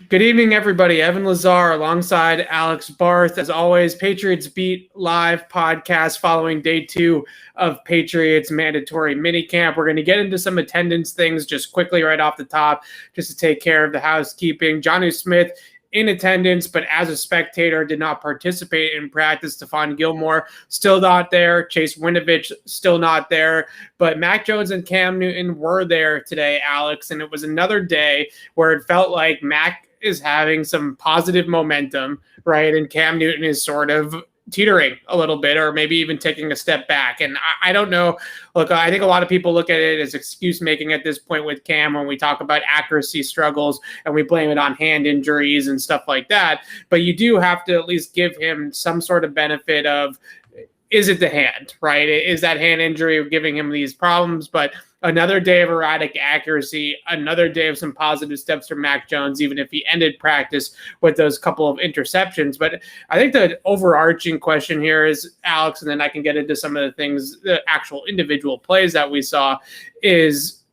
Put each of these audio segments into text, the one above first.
Good evening, everybody. Evan Lazar alongside Alex Barth. As always, Patriots Beat live podcast following day 2 of Patriots mandatory minicamp. We're going to get into some attendance things just quickly right off the top, just to take care of the housekeeping. Jonnu Smith in attendance, but as a spectator, did not participate in practice. Stephon Gilmore still not there. Chase Winovich still not there. But Mac Jones and Cam Newton were there today, Alex, and it was another day where it felt like Mac is having some positive momentum, right? And Cam Newton is sort of teetering a little bit, or maybe even taking a step back. And I don't know. Look, I think a lot of people look at it as excuse making at this point with Cam when we talk about accuracy struggles and we blame it on hand injuries and stuff like that. But you do have to at least give him some sort of benefit of, is it the hand, right? Is that hand injury giving him these problems? But another day of erratic accuracy, another day of some positive steps from Mac Jones, even if he ended practice with those couple of interceptions. But I think the overarching question here is, Alex, and then I can get into some of the things, the actual individual plays that we saw, is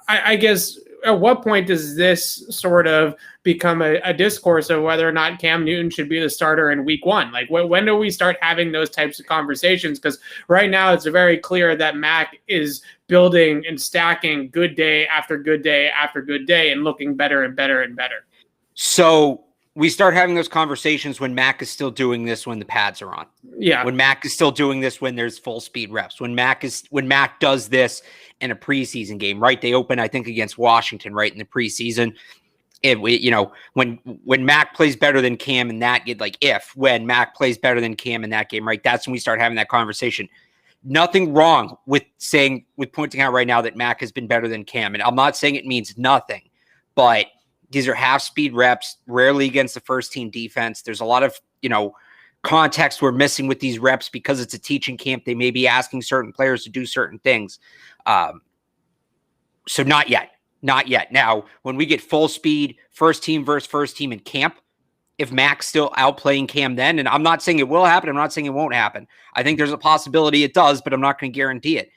I guess at what point does this sort of become a discourse of whether or not Cam Newton should be the starter in week 1? Like, when do we start having those types of conversations? Because right now it's very clear that Mac is building and stacking good day after good day after good day and looking better and better and better. So we start having those conversations when Mac is still doing this when the pads are on. Yeah. When Mac is still doing this when there's full speed reps. When Mac does this in a preseason game, right? They open, I think, against Washington, right, in the preseason. When Mac plays better than Cam in that, when Mac plays better than Cam in that game, right, that's when we start having that conversation. Nothing wrong with pointing out right now that Mac has been better than Cam. And I'm not saying it means nothing, but these are half speed reps, rarely against the first team defense. There's a lot of, context we're missing with these reps because it's a teaching camp. They may be asking certain players to do certain things. So not yet. Now, when we get full speed, first team versus first team in camp, if Mac's still outplaying Cam then, and I'm not saying it will happen, I'm not saying it won't happen. I think there's a possibility it does, but I'm not going to guarantee it.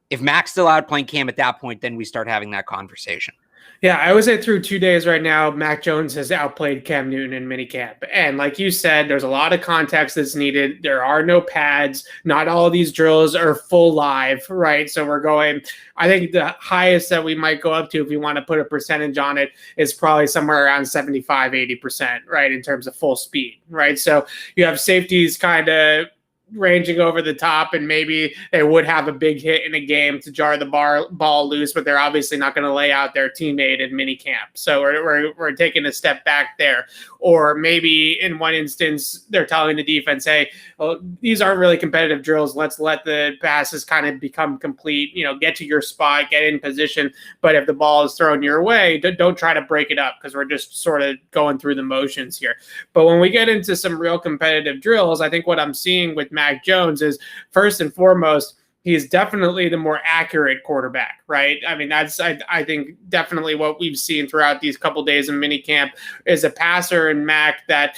If Mac's still outplaying Cam at that point, then we start having that conversation. Yeah, I would say through 2 days right now, Mac Jones has outplayed Cam Newton in minicamp. And like you said, there's a lot of context that's needed. There are no pads. Not all of these drills are full live, right? So we're going, I think the highest that we might go up to, if we want to put a percentage on it, is probably somewhere around 75, 80%, right, in terms of full speed, right? So you have safeties kind of ranging over the top, and maybe they would have a big hit in a game to jar the ball loose, but they're obviously not going to lay out their teammate in minicamp. So we're taking a step back there. Or maybe in one instance, they're telling the defense, hey, well, these aren't really competitive drills. Let's let the passes kind of become complete, get to your spot, get in position. But if the ball is thrown your way, don't try to break it up, because we're just sort of going through the motions here. But when we get into some real competitive drills, I think what I'm seeing with Mac Jones is, first and foremost, he's definitely the more accurate quarterback, right? I mean, that's, I think, definitely what we've seen throughout these couple days in minicamp is a passer in Mac that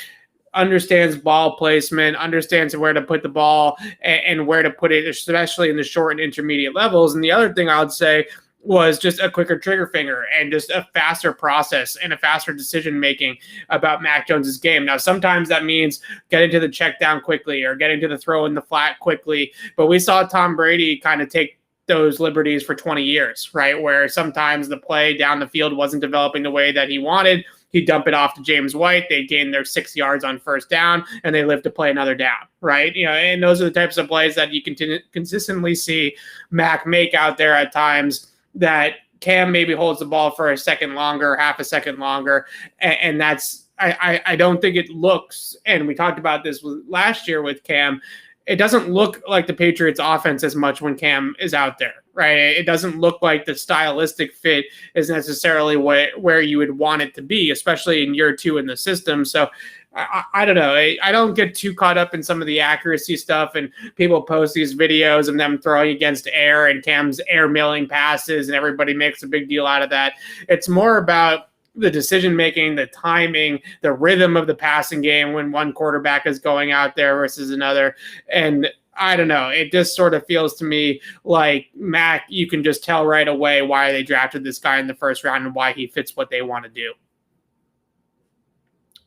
understands ball placement, understands where to put the ball and where to put it, especially in the short and intermediate levels. And the other thing I would say was just a quicker trigger finger and just a faster process and a faster decision-making about Mac Jones's game. Now, sometimes that means getting to the check down quickly or getting to the throw in the flat quickly. But we saw Tom Brady kind of take those liberties for 20 years, right? Where sometimes the play down the field wasn't developing the way that he wanted. He'd dump it off to James White. They gain their 6 yards on first down, and they live to play another down, right? And those are the types of plays that you can consistently see Mac make out there at times, that Cam maybe holds the ball for a second longer, half a second longer. And that's, I don't think it looks, and we talked about this last year with Cam, it doesn't look like the Patriots offense as much when Cam is out there, right? It doesn't look like the stylistic fit is necessarily where you would want it to be, especially in year 2 in the system. So I don't know. I don't get too caught up in some of the accuracy stuff, and people post these videos of them throwing against air and Cam's air milling passes, and everybody makes a big deal out of that. It's more about the decision-making, the timing, the rhythm of the passing game when one quarterback is going out there versus another. And I don't know. It just sort of feels to me like Mac, you can just tell right away why they drafted this guy in the first round and why he fits what they want to do.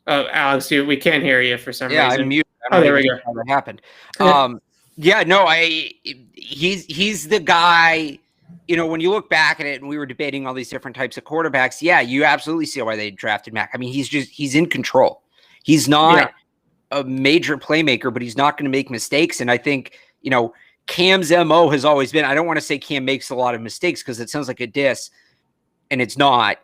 Alex, we can't hear you for some Yeah, I'm reason. muted. I'm Oh, not there even we sure go. how that happened. Yeah. Yeah, no, he's the guy. When you look back at it, and we were debating all these different types of quarterbacks. Yeah, you absolutely see why they drafted Mac. I mean, he's in control. He's not a major playmaker, but he's not going to make mistakes. And I think Cam's MO has always been. I don't want to say Cam makes a lot of mistakes because it sounds like a diss, and it's not.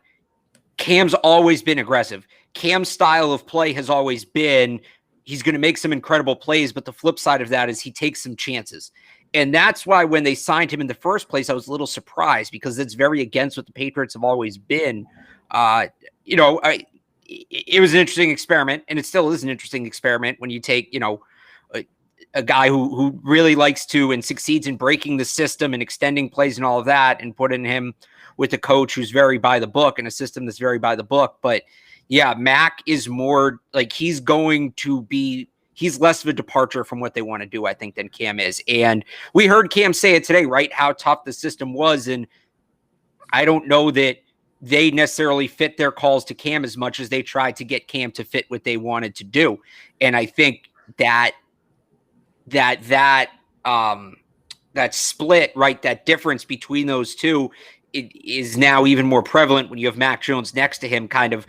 Cam's always been aggressive. Cam's style of play has always been he's going to make some incredible plays, but the flip side of that is he takes some chances. And that's why when they signed him in the first place, I was a little surprised because it's very against what the Patriots have always been. It was an interesting experiment, and it still is an interesting experiment when you take, a guy who really likes to and succeeds in breaking the system and extending plays and all of that and putting him with a coach who's very by the book and a system that's very by the book. But yeah, Mac is more like he's less of a departure from what they want to do, I think, than Cam is. And we heard Cam say it today, right? How tough the system was. And I don't know that they necessarily fit their calls to Cam as much as they tried to get Cam to fit what they wanted to do. And I think that split, right, that difference between those two, it is now even more prevalent when you have Mac Jones next to him, kind of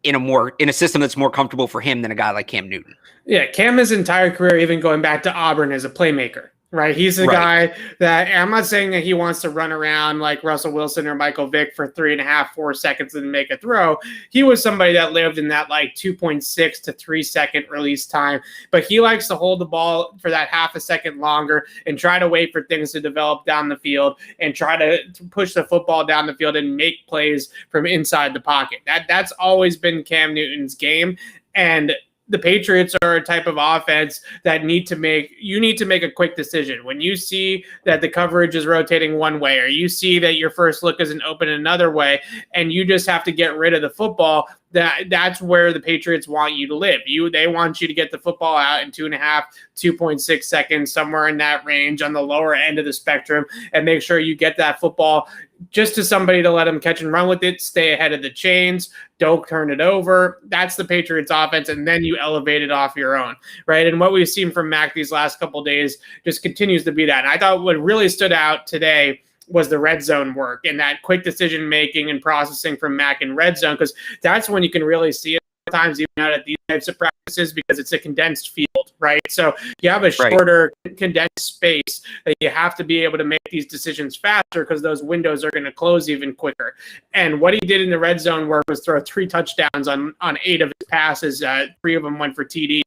in a system that's more comfortable for him than a guy like Cam Newton. Yeah, Cam his entire career, even going back to Auburn, as a playmaker. Right, he's the guy that I'm not saying that he wants to run around like Russell Wilson or Michael Vick for 3.5, 4 seconds and make a throw. He was somebody that lived in that like 2.6 to 3 second release time, but he likes to hold the ball for that half a second longer and try to wait for things to develop down the field and try to push the football down the field and make plays from inside the pocket. That's always been Cam Newton's game. And the Patriots are a type of offense that you need to make a quick decision. When you see that the coverage is rotating one way, or you see that your first look isn't open another way, and you just have to get rid of the football, that's where the Patriots want you to live. They want you to get the football out in 2.5, 2.6 seconds, somewhere in that range on the lower end of the spectrum, and make sure you get that football just to somebody to let them catch and run with it, stay ahead of the chains, don't turn it over. That's the Patriots offense, and then you elevate it off your own, right? And what we've seen from Mac these last couple of days just continues to be that. And I thought what really stood out today was the red zone work and that quick decision making and processing from Mac in red zone, because that's when you can really see it times even out at these types of practices, because it's a condensed field, right? So you have a shorter condensed space that you have to be able to make these decisions faster because those windows are going to close even quicker. And what he did in the red zone work was throw 3 touchdowns on 8 of his passes. 3 of them went for TDs.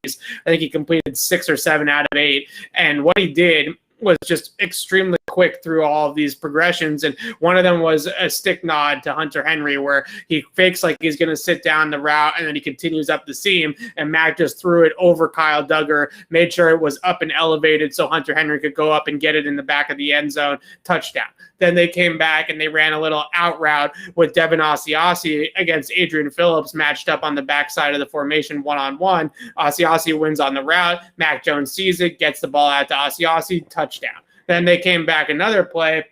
I think he completed 6 or 7 out of 8. And what he did was just extremely quick through all of these progressions. And one of them was a stick nod to Hunter Henry, where he fakes like he's going to sit down the route and then he continues up the seam. And Mac just threw it over Kyle Duggar, made sure it was up and elevated so Hunter Henry could go up and get it in the back of the end zone. Touchdown. Then they came back and they ran a little out route with Devin Asiasi against Adrian Phillips, matched up on the backside of the formation one-on-one. Asiasi wins on the route. Mac Jones sees it, gets the ball out to Asiasi, touchdown. Then they came back another play,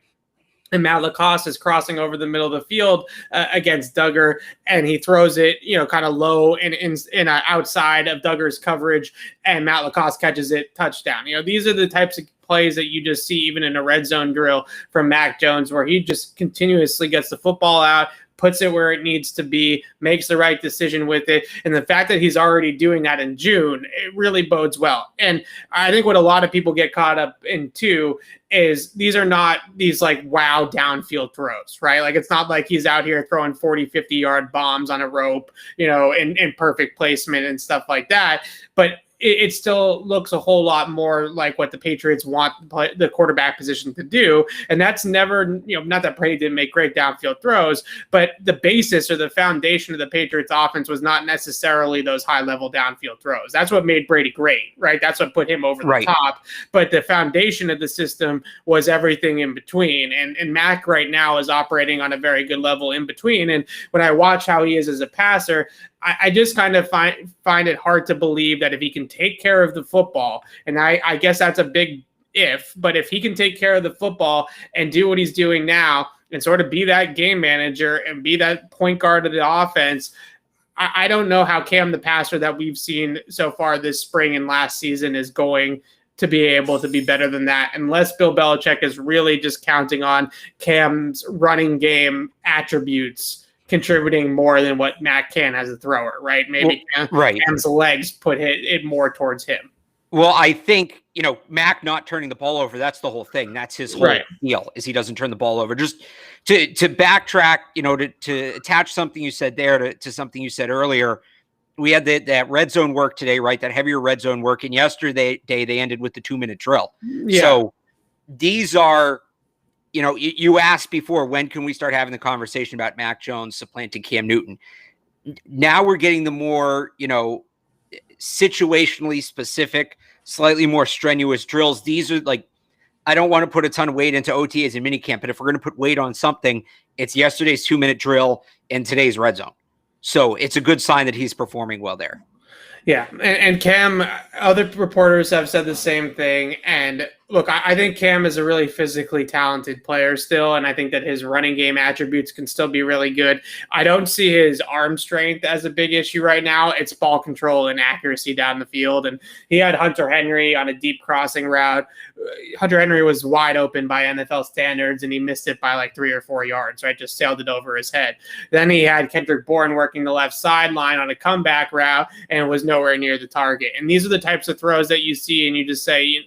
and Matt Lacoste is crossing over the middle of the field against Duggar, and he throws it, kind of low and in outside of Duggar's coverage, and Matt Lacoste catches it, touchdown. These are the types of plays that you just see even in a red zone drill from Mac Jones, where he just continuously gets the football out, puts it where it needs to be, makes the right decision with it. And the fact that he's already doing that in June, it really bodes well. And I think what a lot of people get caught up in too is these are not these like wow downfield throws, right? Like it's not like he's out here throwing 40, 50-yard bombs on a rope, in perfect placement and stuff like that. But it still looks a whole lot more like what the Patriots want the quarterback position to do. And that's never, not that Brady didn't make great downfield throws, but the basis or the foundation of the Patriots offense was not necessarily those high-level downfield throws. That's what made Brady great, right? That's what put him over the top. But the foundation of the system was everything in between. And Mac right now is operating on a very good level in between. And when I watch how he is as a passer, I just kind of find it hard to believe that if he can take care of the football, and I guess that's a big if, but if he can take care of the football and do what he's doing now and sort of be that game manager and be that point guard of the offense, I don't know how Cam, the passer that we've seen so far this spring and last season, is going to be able to be better than that, unless Bill Belichick is really just counting on Cam's running game attributes contributing more than what Mac can as a thrower, right? Maybe Cam's legs put it more towards him. Well, I think, Mac not turning the ball over, that's the whole thing. That's his whole deal, is he doesn't turn the ball over. Just to backtrack, to attach something you said there to something you said earlier, we had that red zone work today, right? That heavier red zone work. And yesterday they ended with the 2-minute drill. Yeah. So these are, you asked before, when can we start having the conversation about Mac Jones supplanting Cam Newton? Now we're getting the more, situationally specific, slightly more strenuous drills. These are I don't want to put a ton of weight into OTAs and minicamp, but if we're going to put weight on something, it's yesterday's 2-minute drill and today's red zone. So it's a good sign that he's performing well there. Yeah. And Cam, other reporters have said the same thing. And look, I think Cam is a really physically talented player still, and I think that his running game attributes can still be really good. I don't see his arm strength as a big issue right now. It's ball control and accuracy down the field. And he had Hunter Henry on a deep crossing route. Hunter Henry was wide open by NFL standards, and he missed it by 3 or 4 yards, right? Just sailed it over his head. Then he had Kendrick Bourne working the left sideline on a comeback route and was nowhere near the target. And these are the types of throws that you see, and you just say,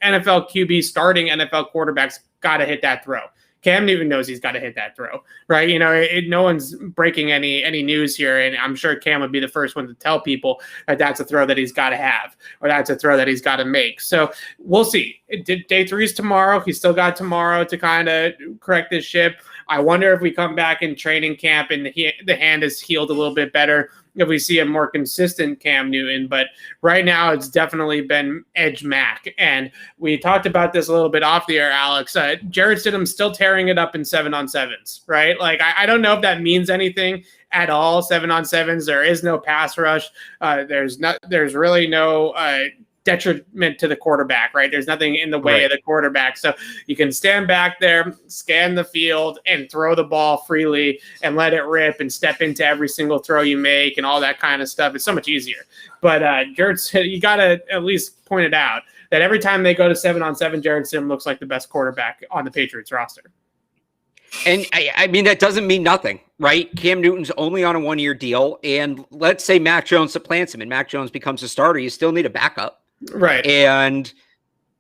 NFL QB, starting NFL quarterbacks, got to hit that throw. Cam Newton knows he's got to hit that throw, right? No one's breaking any news here, and I'm sure Cam would be the first one to tell people that that's a throw that he's got to have, or that's a throw that he's got to make. So we'll see. Day 3 is tomorrow. He's still got tomorrow to kind of correct this ship. I wonder if we come back in training camp and the hand is healed a little bit better, if we see a more consistent Cam Newton. But right now it's definitely been edge Mac. And we talked about this a little bit off the air, Alex. Jarrett Stidham's still tearing it up in 7-on-7s, right? I don't know if that means anything at all. 7-on-7s, there is no pass rush. There's really no detriment to the quarterback, right? There's nothing in the way of the quarterback. So you can stand back there, scan the field, and throw the ball freely and let it rip and step into every single throw you make and all that kind of stuff. It's so much easier. But Jarrett, you got to at least point it out that every time they go to 7-on-7, Jarrett Stidham looks like the best quarterback on the Patriots roster. And I mean, that doesn't mean nothing, right? Cam Newton's only on a 1-year deal. And let's say Mac Jones supplants him and Mac Jones becomes a starter. You still need a backup. Right. And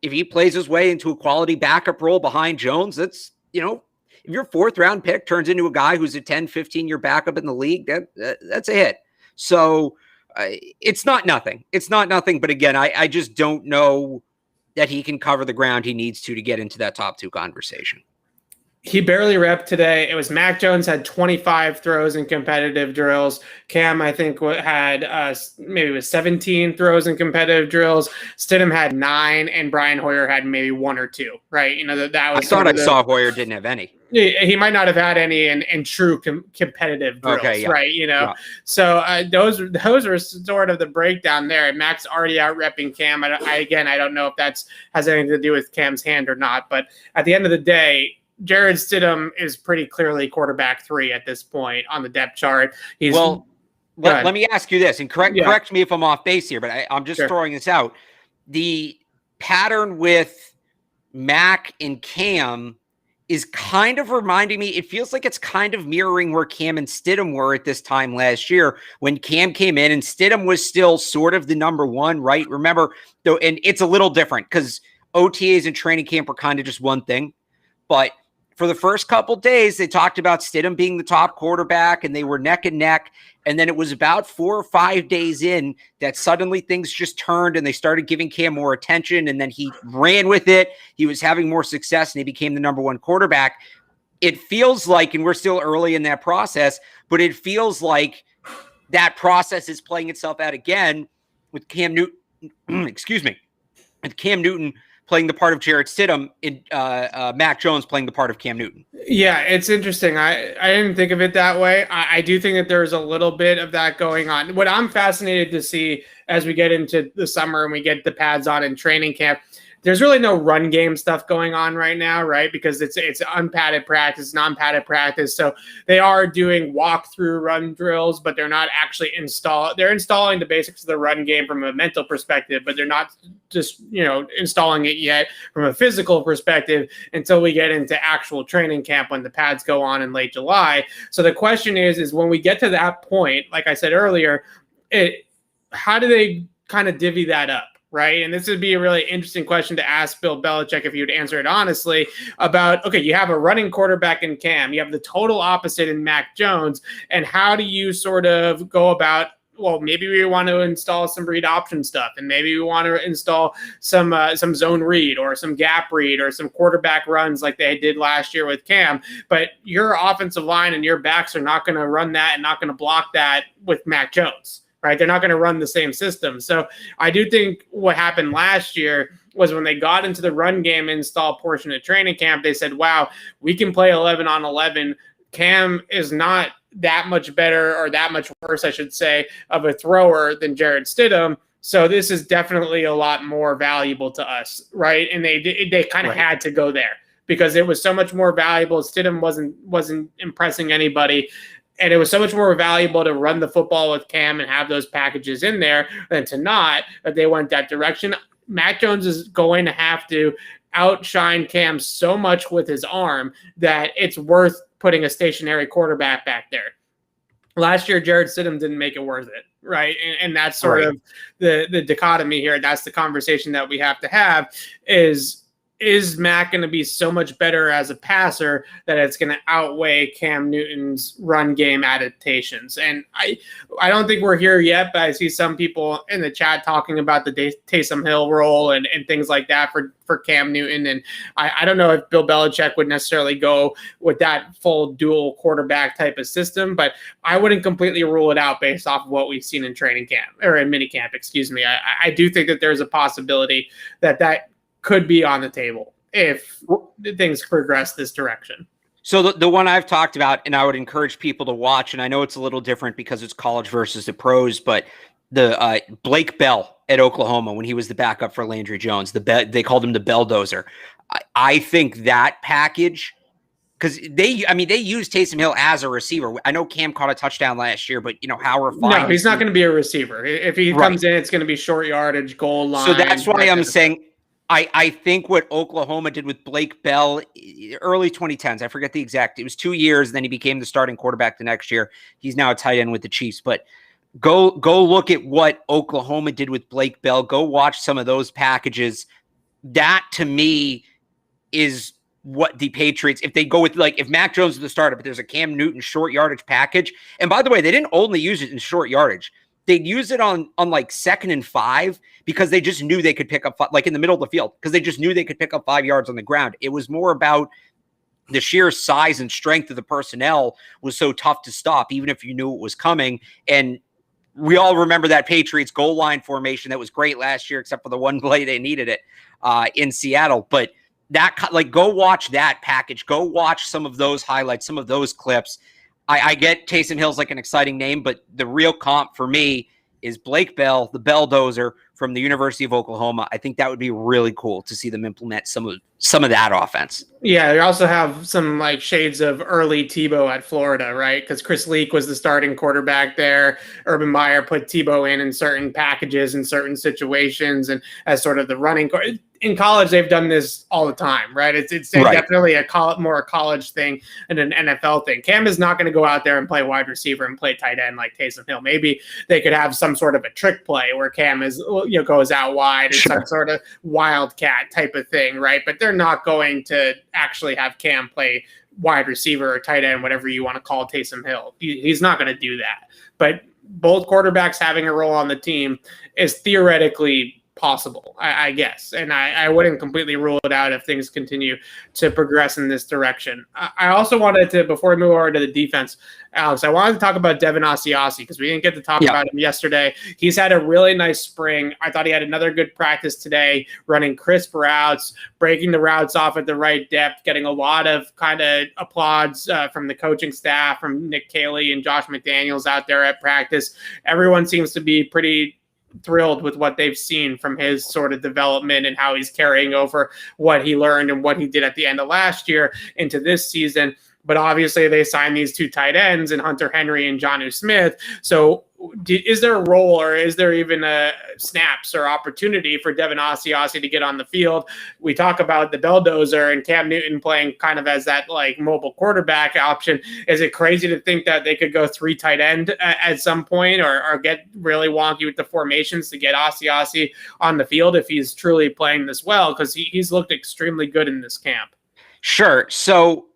if he plays his way into a quality backup role behind Jones, that's, if your 4th round pick turns into a guy who's a 10, 15-year backup in the league, that's a hit. So it's not nothing. It's not nothing. But again, I just don't know that he can cover the ground he needs to get into that top 2 conversation. He barely repped today. It was Mac Jones had 25 throws in competitive drills. Cam, I think, had maybe it was 17 throws in competitive drills. Stidham had 9, and Brian Hoyer had maybe 1 or 2. Right? That was. I saw Hoyer didn't have any. He might not have had any in true competitive drills, right? Yeah. So those are sort of the breakdown there. And Mac's already out repping Cam. I don't know if that's has anything to do with Cam's hand or not. But at the end of the day, Jarrett Stidham is pretty clearly quarterback 3 at this point on the depth chart. Let me ask you this, and correct me if I'm off base here, but I'm just throwing this out. The pattern with Mac and Cam is kind of reminding me, it feels like it's kind of mirroring where Cam and Stidham were at this time last year when Cam came in and Stidham was still sort of the number 1, right? Remember, though, and it's a little different because OTAs and training camp were kind of just one thing, but for the first couple days, they talked about Stidham being the top quarterback, and they were neck and neck. And then it was about 4 or 5 days in that suddenly things just turned, and they started giving Cam more attention, and then he ran with it. He was having more success, and he became the number 1 quarterback. It feels like, and we're still early in that process, but it feels like that process is playing itself out again with Cam Newton. Excuse me, with Cam Newton playing the part of Jarrett Stidham, in Mac Jones playing the part of Cam Newton. Yeah, it's interesting. I didn't think of it that way. I do think that there's a little bit of that going on. What I'm fascinated to see as we get into the summer and we get the pads on in training camp, there's really no run game stuff going on right now, right? Because it's unpadded practice, non-padded practice. So they are doing walk-through run drills, but they're not actually they're installing the basics of the run game from a mental perspective, but they're not just, installing it yet from a physical perspective until we get into actual training camp when the pads go on in late July. So the question is when we get to that point, like I said earlier, how do they kind of divvy that up? Right. And this would be a really interesting question to ask Bill Belichick, if he would answer it honestly, about, okay, you have a running quarterback in Cam, you have the total opposite in Mac Jones. And how do you sort of go about, well, maybe we want to install some read option stuff, and maybe we want to install some zone read or some gap read or some quarterback runs like they did last year with Cam. But your offensive line and your backs are not going to run that and not going to block that with Mac Jones. Right, they're not going to run the same system. So I do think what happened last year was when they got into the run game install portion of training camp, they said, wow, we can play 11 on 11. Cam is not that much better, or that much worse, I should say, of a thrower than Jarrett Stidham. So this is definitely a lot more valuable to us, right? And they kind of had to go there because it was so much more valuable. Stidham wasn't impressing anybody. And it was so much more valuable to run the football with Cam and have those packages in there than to not, that they went that direction. Mac Jones is going to have to outshine Cam so much with his arm that it's worth putting a stationary quarterback back there. Last year, Jarrett Stidham didn't make it worth it, right? And that's sort of the dichotomy here. That's the conversation that we have to have is Mac going to be so much better as a passer that it's going to outweigh Cam Newton's run game adaptations? And I don't think we're here yet, but I see some people in the chat talking about the Taysom Hill role and things like that for Cam Newton. And I don't know if Bill Belichick would necessarily go with that full dual quarterback type of system, but I wouldn't completely rule it out based off of what we've seen in training camp, or in minicamp, excuse me. I do think that there's a possibility that could be on the table if things progress this direction. So the one I've talked about, and I would encourage people to watch, and I know it's a little different because it's college versus the pros, but the Blake Bell at Oklahoma, when he was the backup for Landry Jones, they called him the Belldozer. I think that package, because they used Taysom Hill as a receiver. I know Cam caught a touchdown last year, but how refined? No, he's not going to be a receiver. If he comes in, it's going to be short yardage, goal line. So that's why I'm saying I think what Oklahoma did with Blake Bell, early 2010s, I forget the exact, it was 2 years, and then he became the starting quarterback the next year. He's now a tight end with the Chiefs. But go look at what Oklahoma did with Blake Bell. Go watch some of those packages. That, to me, is what the Patriots, if they go with, like, if Mac Jones is the starter, but there's a Cam Newton short yardage package. And by the way, they didn't only use it in short yardage. They'd use it on like 2nd and 5 because they just knew they could pick up, like in the middle of the field, because they just knew they could pick up 5 yards on the ground. It was more about the sheer size and strength of the personnel was so tough to stop, even if you knew it was coming. And we all remember that Patriots goal line formation that was great last year, except for the one play they needed it in Seattle. But that, like, go watch that package. Go watch some of those highlights, some of those clips. I get Taysom Hill's like an exciting name, but the real comp for me is Blake Bell, the Belldozer from the University of Oklahoma. I think that would be really cool to see them implement some of that offense. Yeah, they also have some like shades of early Tebow at Florida, right? Because Chris Leak was the starting quarterback there. Urban Meyer put Tebow in certain packages in certain situations, and as sort of the running. In college, they've done this all the time, right? It's definitely more a college thing than an NFL thing. Cam is not going to go out there and play wide receiver and play tight end like Taysom Hill. Maybe they could have some sort of a trick play where Cam goes out wide and some sort of wildcat type of thing, right? But they're not going to actually have Cam play wide receiver or tight end, whatever you want to call Taysom Hill. He's not going to do that. But both quarterbacks having a role on the team is theoretically possible, I guess. And I wouldn't completely rule it out if things continue to progress in this direction. I also wanted to, before we move over to the defense, Alex, I wanted to talk about Devin Asiasi because we didn't get to talk about him yesterday. He's had a really nice spring. I thought he had another good practice today, running crisp routes, breaking the routes off at the right depth, getting a lot of kind of applause from the coaching staff, from Nick Caley and Josh McDaniels out there at practice. Everyone seems to be pretty thrilled with what they've seen from his sort of development and how he's carrying over what he learned and what he did at the end of last year into this season. But obviously they signed these two tight ends and Hunter Henry and Jonnu Smith. So is there a role or is there even a snaps or opportunity for Devin Asiasi to get on the field? We talk about the Belldozer and Cam Newton playing kind of as that like mobile quarterback option. Is it crazy to think that they could go three tight end at some point or get really wonky with the formations to get Asiasi on the field if he's truly playing this well? Because he's looked extremely good in this camp. Sure. So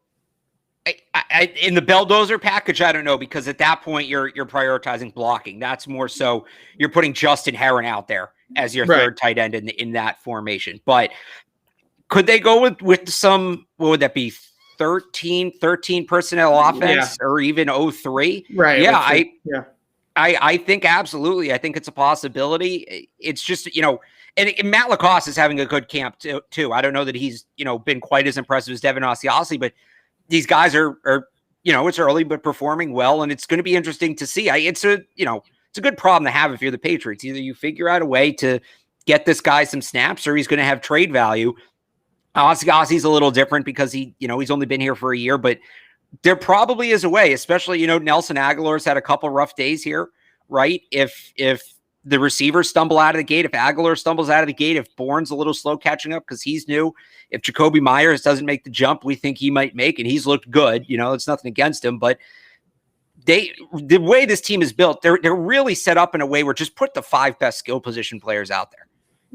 I, in the Belldozer package, I don't know, because at that point you're prioritizing blocking. That's more so you're putting Justin Herron out there as your third tight end in that formation. But could they go with some, what would that be, 13 personnel offense or even 03? Right. Yeah, I think absolutely. I think it's a possibility. It's just, and Matt Lacoste is having a good camp too. I don't know that he's, been quite as impressive as Devin Asiasi, but these guys are it's early, but performing well. And it's going to be interesting to see. It's a good problem to have if you're the Patriots. Either you figure out a way to get this guy some snaps or he's going to have trade value. Asiasi's a little different because he's only been here for a year, but there probably is a way, especially, Nelson Aguilar's had a couple rough days here, right? If the receivers stumble out of the gate, if Aguilar stumbles out of the gate, if Bourne's a little slow catching up because he's new, if Jacoby Myers doesn't make the jump we think he might make, and he's looked good, it's nothing against him, but the way this team is built, they're really set up in a way where just put the 5 best skill position players out there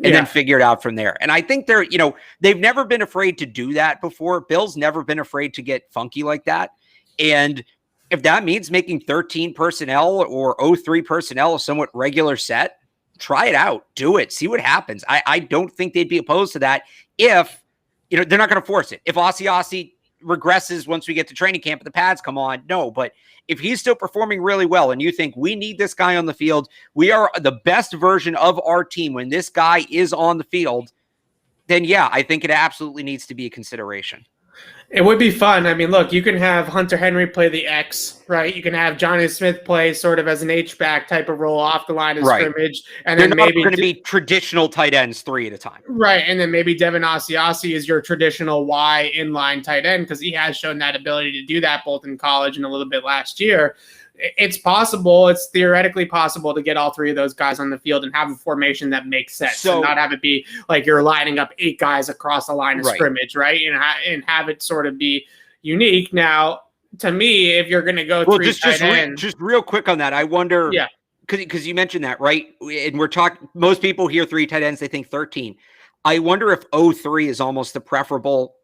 and then figure it out from there. And I think they've never been afraid to do that before. Bill's never been afraid to get funky like that. And if that means making 13 personnel or 03 personnel a somewhat regular set, try it out, do it, see what happens. I don't think they'd be opposed to that if, they're not going to force it. If Asiasi regresses once we get to training camp and the pads come on, no. But if he's still performing really well and you think we need this guy on the field, we are the best version of our team when this guy is on the field, then yeah, I think it absolutely needs to be a consideration. It would be fun. I mean, look, you can have Hunter Henry play the X, right? You can have Jonnu Smith play sort of as an H-back type of role off the line of scrimmage. And they're then not maybe going to be traditional tight ends 3 at a time. Right. And then maybe Devin Asiasi is your traditional Y inline tight end because he has shown that ability to do that both in college and a little bit last year. It's possible. It's theoretically possible to get all 3 of those guys on the field and have a formation that makes sense and not have it be like you're lining up 8 guys across the line of scrimmage, right? And have it sort of be unique. Now, to me, if you're going to go 3 tight ends, just real quick on that, I wonder, because you mentioned that, right? And we're talking, most people hear 3 tight ends, they think 13. I wonder if 03 is almost the preferable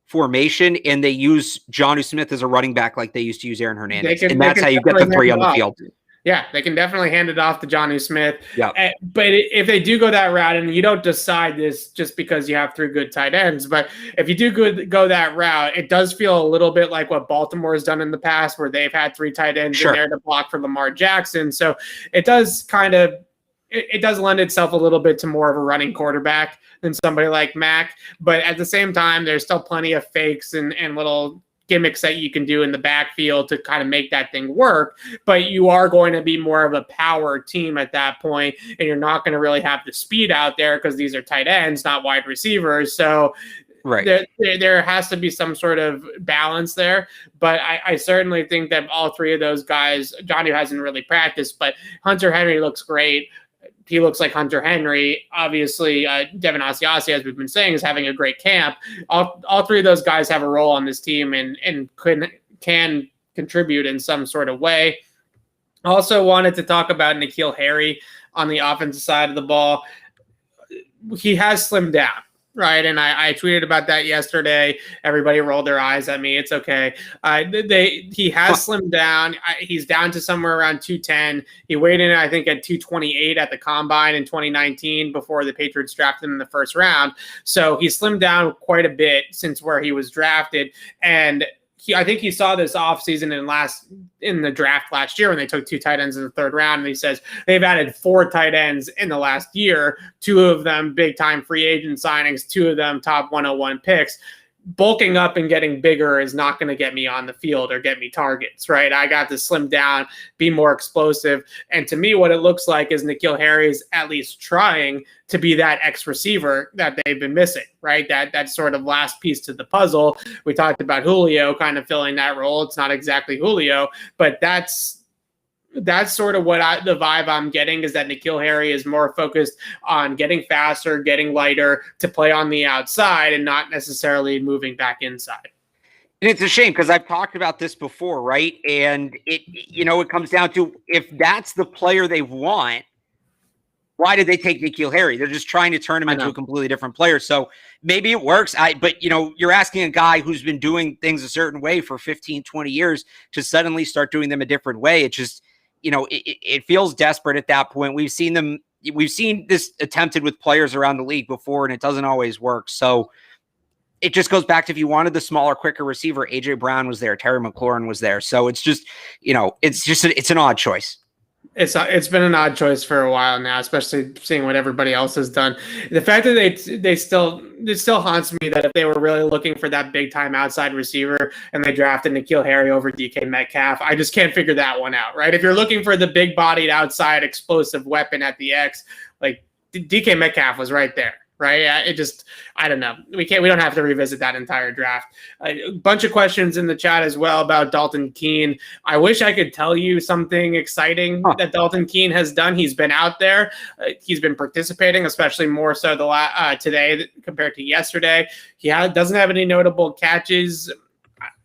formation, and they use Jonnu Smith as a running back like they used to use Aaron Hernandez. And that's how you get the 3 on the field. Yeah, they can definitely hand it off to Jonnu Smith. Yeah. But if they do go that route, and you don't decide this just because you have 3 good tight ends, but if you do go that route, it does feel a little bit like what Baltimore has done in the past where they've had 3 tight ends in there to block for Lamar Jackson. So it does it does lend itself a little bit to more of a running quarterback than somebody like Mac. But at the same time, there's still plenty of fakes and little gimmicks that you can do in the backfield to kind of make that thing work. But you are going to be more of a power team at that point, and you're not going to really have the speed out there because these are tight ends, not wide receivers. So there has to be some sort of balance there. But I certainly think that all 3 of those guys, Johnny hasn't really practiced, but Hunter Henry looks great. He looks like Hunter Henry. Obviously, Devin Asiasi, as we've been saying, is having a great camp. All 3 of those guys have a role on this team and can contribute in some sort of way. Also wanted to talk about N'Keal Harry on the offensive side of the ball. He has slimmed down. Right, and I tweeted about that yesterday. Everybody rolled their eyes at me. It's okay. He has slimmed down. He's down to somewhere around 210. He weighed in, I think, at 228 at the Combine in 2019 before the Patriots drafted him in the first round. So he slimmed down quite a bit since where he was drafted. And I think he saw this offseason in the draft last year when they took 2 tight ends in the 3rd round. And he says they've added 4 tight ends in the last year, 2 of them big-time free agent signings, 2 of them top 101 picks. bulking up and getting bigger is not going to get me on the field or get me targets, right? I got to slim down, be more explosive. And to me, what it looks like is N'Keal Harry's at least trying to be that X receiver that they've been missing, right? That sort of last piece to the puzzle. We talked about Julio kind of filling that role. It's not exactly Julio, but that's sort of what the vibe I'm getting, is that N'Keal Harry is more focused on getting faster, getting lighter to play on the outside and not necessarily moving back inside. And it's a shame because I've talked about this before, right? And it comes down to, if that's the player they want, why did they take N'Keal Harry? They're just trying to turn him into a completely different player. So maybe it works. But you're asking a guy who's been doing things a certain way for 15, 20 years to suddenly start doing them a different way. It just, it feels desperate at that point. We've seen this attempted with players around the league before, and it doesn't always work. So it just goes back to, if you wanted the smaller, quicker receiver, AJ Brown was there, Terry McLaurin was there. So it's just, it's an odd choice. It's been an odd choice for a while now, especially seeing what everybody else has done. The fact that it still haunts me that if they were really looking for that big time outside receiver and they drafted N'Keal Harry over DK Metcalf, I just can't figure that one out, right? If you're looking for the big bodied outside explosive weapon at the X, like DK Metcalf was right there. Right. I don't know. We don't have to revisit that entire draft. A bunch of questions in the chat as well about Dalton Keene. I wish I could tell you something exciting that Dalton Keene has done. He's been out there. He's been participating, especially more so today compared to yesterday. He doesn't have any notable catches.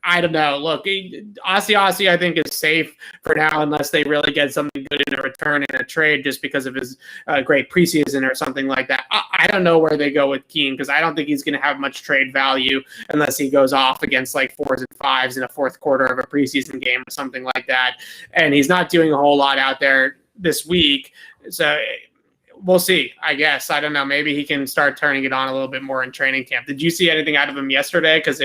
I don't know. Look, Ossie, I think, is safe for now unless they really get something good in a return in a trade just because of his great preseason or something like that. I don't know where they go with Keene because I don't think he's going to have much trade value unless he goes off against like 4s and 5s in a fourth quarter of a preseason game or something like that. And he's not doing a whole lot out there this week. So we'll see, I guess. I don't know. Maybe he can start turning it on a little bit more in training camp. Did you see anything out of him yesterday? Because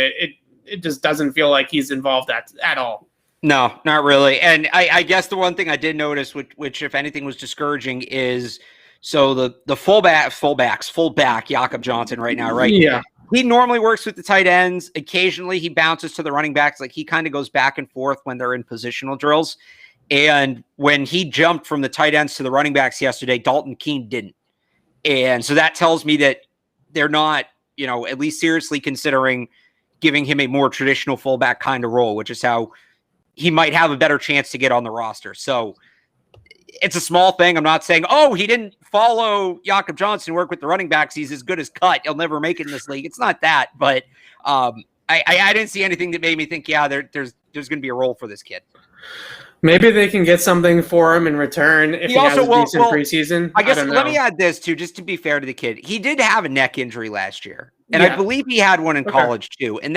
it just doesn't feel like he's involved at all. No, not really. And I guess the one thing I did notice, which if anything was discouraging, is so the fullback Jakob Johnson right now, right? Yeah. He normally works with the tight ends. Occasionally he bounces to the running backs. Like, he kind of goes back and forth when they're in positional drills. And when he jumped from the tight ends to the running backs yesterday, Dalton Keene didn't. And so that tells me that they're not, at least seriously considering giving him a more traditional fullback kind of role, which is how he might have a better chance to get on the roster. So it's a small thing. I'm not saying, he didn't follow Jakob Johnson, work with the running backs, he's as good as cut, he'll never make it in this league. It's not that, but I didn't see anything that made me think, there's going to be a role for this kid. Maybe they can get something for him in return if he has a decent preseason. I guess let me add this too, just to be fair to the kid. He did have a neck injury last year, and I believe he had one in college too. And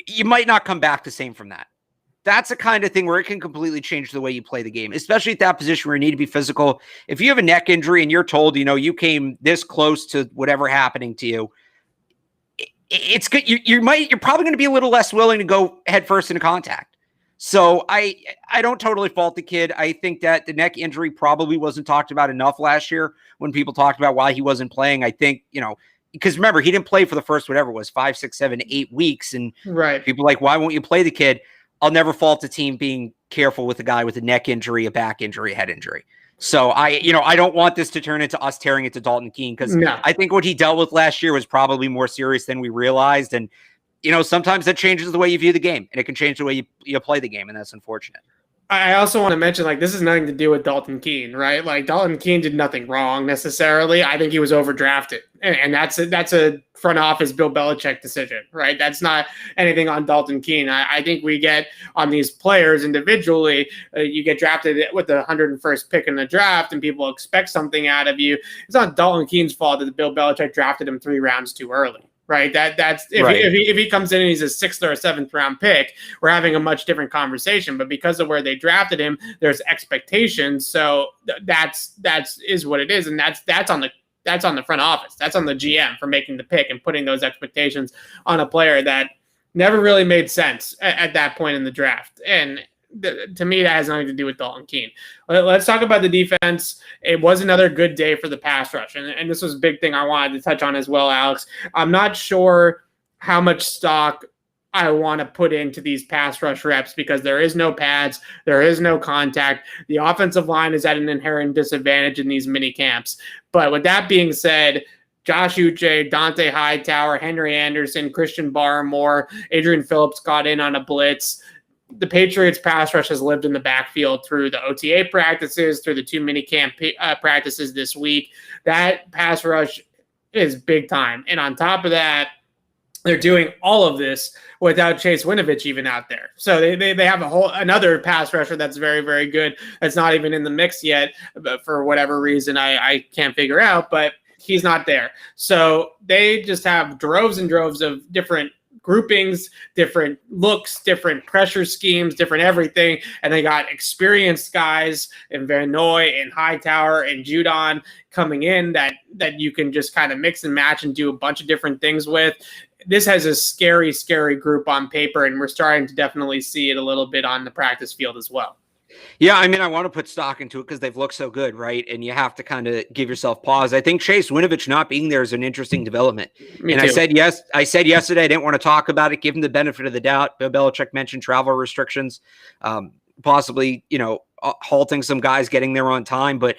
you might not come back the same from that. That's the kind of thing where it can completely change the way you play the game, especially at that position where you need to be physical. If you have a neck injury and you're told, you came this close to whatever happening to you, it's good. You're probably going to be a little less willing to go head first into contact. So I don't totally fault the kid. I think that the neck injury probably wasn't talked about enough last year when people talked about why he wasn't playing. I think, because remember, he didn't play for the first, whatever it was, 5, 6, 7, 8 weeks. And people are like, why won't you play the kid? I'll never fault the team being careful with a guy with a neck injury, a back injury, a head injury. So I don't want this to turn into us tearing it to Dalton Keene, because I think what he dealt with last year was probably more serious than we realized. And sometimes that changes the way you view the game, and it can change the way you play the game, and that's unfortunate. I also want to mention, this is nothing to do with Dalton Keene, right? Like, Dalton Keene did nothing wrong necessarily. I think he was overdrafted, and that's a front office Bill Belichick decision, right? That's not anything on Dalton Keene. I think we get on these players individually. You get drafted with the 101st pick in the draft, and people expect something out of you. It's not Dalton Keene's fault that Bill Belichick drafted him 3 rounds too early. Right. That's if he comes in and he's a 6th or a 7th round pick, we're having a much different conversation. But because of where they drafted him, there's expectations. So that's what it is, and that's on the front office. That's on the GM for making the pick and putting those expectations on a player that never really made sense at that point in the draft. And to me, that has nothing to do with Dalton Keene. Let's talk about the defense. It was another good day for the pass rush, and this was a big thing I wanted to touch on as well, Alex. I'm not sure how much stock I want to put into these pass rush reps because there is no pads, there is no contact. The offensive line is at an inherent disadvantage in these mini camps. But with that being said, Josh Uche, Dante Hightower, Henry Anderson, Christian Barmore, Adrian Phillips got in on a blitz. The Patriots pass rush has lived in the backfield through the OTA practices, through the 2 minicamp practices this week. That pass rush is big time. And on top of that, they're doing all of this without Chase Winovich even out there. So they have another pass rusher that's very, very good. That's not even in the mix yet, but for whatever reason I can't figure out, but he's not there. So they just have droves and droves of different groupings, different looks, different pressure schemes, different everything. And they got experienced guys in Van Noy and Hightower and Judon coming in that you can just kind of mix and match and do a bunch of different things with. This has a scary, scary group on paper, and we're starting to definitely see it a little bit on the practice field as well. Yeah, I mean, I want to put stock into it because they've looked so good, right? And you have to kind of give yourself pause. I think Chase Winovich not being there is an interesting development. Me and too. I said yesterday I didn't want to talk about it, give him the benefit of the doubt. Bill Belichick mentioned travel restrictions, possibly, halting some guys getting there on time, but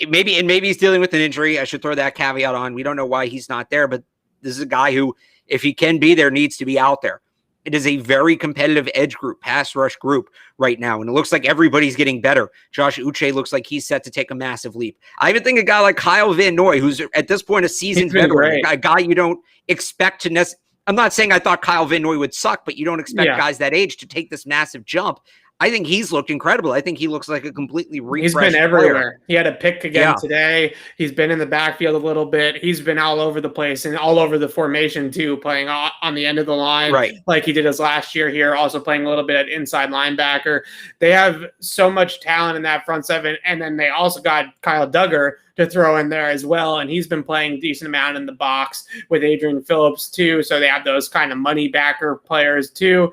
maybe he's dealing with an injury. I should throw that caveat on. We don't know why he's not there, but this is a guy who, if he can be there, needs to be out there. It is a very competitive edge group, pass rush group right now, and it looks like everybody's getting better. Josh Uche looks like he's set to take a massive leap. I even think a guy like Kyle Van Noy, who's at this point a seasoned veteran, a guy you don't expect to I'm not saying I thought Kyle Van Noy would suck, but you don't expect guys that age to take this massive jump. I think he's looked incredible. I think he looks like a completely refreshed He's been everywhere. player. He had a pick again today. He's been in the backfield a little bit. He's been all over the place and all over the formation too, playing on the end of the line, right, like he did his last year here, also playing a little bit at inside linebacker. They have so much talent in that front seven, and then they also got Kyle Duggar to throw in there as well, and he's been playing a decent amount in the box with Adrian Phillips too, so they have those kind of money backer players too.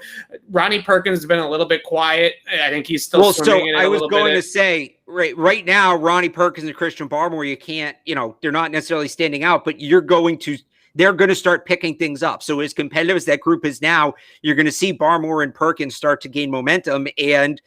Ronnie Perkins has been a little bit quiet. I think he's still swimming in it a little bit. I was going to say, right now, Ronnie Perkins and Christian Barmore, you can't, they're not necessarily standing out, but they're going to start picking things up. So as competitive as that group is now, you're going to see Barmore and Perkins start to gain momentum, and